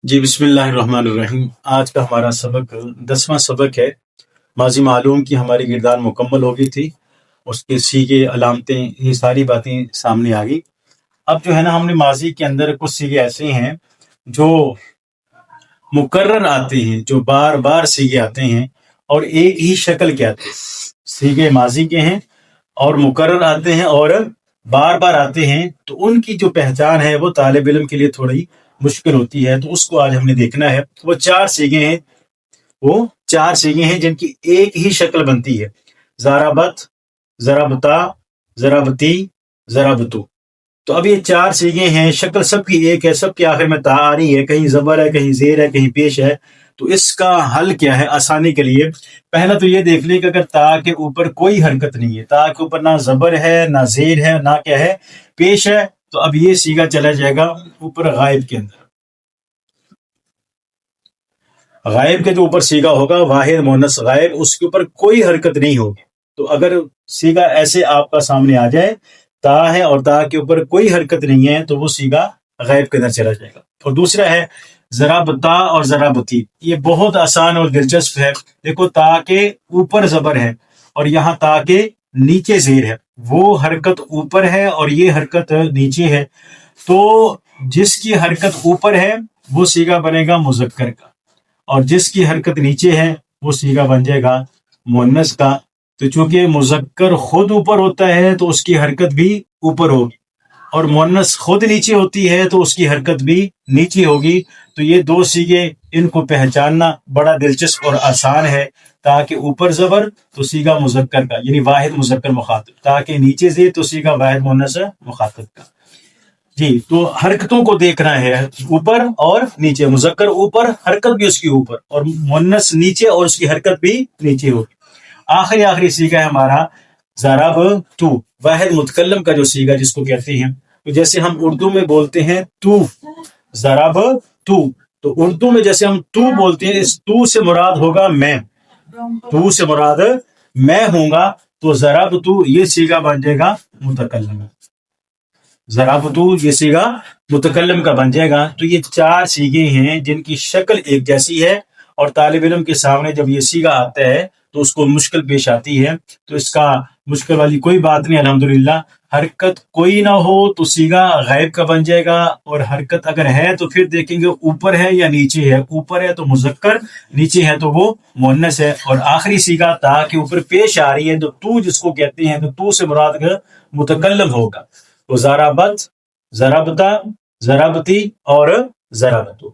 جی بسم اللہ الرحمن الرحیم۔ آج کا ہمارا سبق 10واں سبق ہے۔ ماضی معلوم کی ہماری گردان مکمل ہو گئی تھی، اس کے سیغے، علامتیں، یہ ساری باتیں سامنے آ گئی۔ اب جو ہے نا، ہم نے ماضی کے اندر کچھ سیغے ایسے ہیں جو مکرر آتے ہیں، جو بار بار سیغے آتے ہیں اور ایک ہی شکل کے آتے ہیں۔ سیغے ماضی کے ہیں اور مکرر آتے ہیں اور بار بار آتے ہیں، تو ان کی جو پہچان ہے وہ طالب علم کے لیے تھوڑی مشکل ہوتی ہے، تو اس کو آج ہم نے دیکھنا ہے۔ وہ چار سیغے ہیں جن کی ایک ہی شکل بنتی ہے: ضربت، ضربتا، ضربتی، ضربتو۔ تو اب یہ چار سیغے ہیں، شکل سب کی ایک ہے، سب کے آخر میں تا آ رہی ہے، کہیں زبر ہے، کہیں زیر ہے، کہیں پیش ہے۔ تو اس کا حل کیا ہے آسانی کے لیے؟ پہلا تو یہ دیکھ لیں کہ اگر تا کے اوپر کوئی حرکت نہیں ہے، تا کے اوپر نہ زبر ہے، نہ زیر ہے، نہ کیا ہے، پیش ہے، تو اب یہ سیغہ چلا جائے گا اوپر غائب کے اندر۔ غائب کے جو اوپر سیغہ ہوگا، واحد مؤنث غائب، اس کے اوپر کوئی حرکت نہیں ہوگی۔ تو اگر سیغہ ایسے آپ کا سامنے آ جائے، تا ہے اور تا کے اوپر کوئی حرکت نہیں ہے، تو وہ سیغہ غائب کے اندر چلا جائے گا۔ اور دوسرا ہے ضربتا اور ضربتی۔ یہ بہت آسان اور دلچسپ ہے۔ دیکھو، تا کے اوپر زبر ہے اور یہاں تا کے نیچے زیر ہے، وہ حرکت اوپر ہے اور یہ حرکت نیچے ہے۔ تو جس کی حرکت اوپر ہے وہ سیغہ بنے گا مذکر کا، اور جس کی حرکت نیچے ہے وہ سیغہ بن جائے گا مؤنث کا۔ تو چونکہ مذکر خود اوپر ہوتا ہے تو اس کی حرکت بھی اوپر ہوگی، اور مؤنث خود نیچے ہوتی ہے تو اس کی حرکت بھی نیچے ہوگی۔ تو یہ دو سیغے، ان کو پہچاننا بڑا دلچسپ اور آسان ہے۔ تاکہ اوپر زبر تو سیغہ مذکر کا، یعنی واحد مذکر مخاطب، تاکہ نیچے زیر تو سیغہ واحد مؤنث مخاطب کا۔ جی، تو حرکتوں کو دیکھنا ہے، اوپر اور نیچے، مذکر اوپر، حرکت بھی اس کی اوپر، اور مؤنث نیچے اور اس کی حرکت بھی نیچے ہوگی۔ آخری سیغہ ہے ہمارا ضربتو، واحد متکلم کا جو سیغہ جس کو کہتے ہیں۔ تو جیسے ہم اردو میں بولتے ہیں تو، ضربتو، تو اردو میں جیسے ہم تو بولتے ہیں، اس تو سے مراد ہوگا میں، تو سے مراد میں ہوں گا، تو ضربتو یہ سیغہ بن جائے گا متکلم۔ ضربتو یہ سیغہ متکلم کا بن جائے گا۔ تو یہ چار سیغے ہیں جن کی شکل ایک جیسی ہے، اور طالب علم کے سامنے جب یہ سیغہ آتا ہے تو اس کو مشکل پیش آتی ہے۔ تو اس کا مشکل والی کوئی بات نہیں، الحمدللہ۔ حرکت کوئی نہ ہو تو سیغہ غائب کا بن جائے گا، اور حرکت اگر ہے تو پھر دیکھیں گے اوپر ہے یا نیچے ہے۔ اوپر ہے تو مذکر، نیچے ہے تو وہ مؤنث ہے۔ اور آخری سیغہ تا کے اوپر پیش آ رہی ہے، تو جس کو کہتے ہیں، تو سے مراد متکلم ہوگا۔ تو ضربت، ضربتا، ضربتی اور ضربتو۔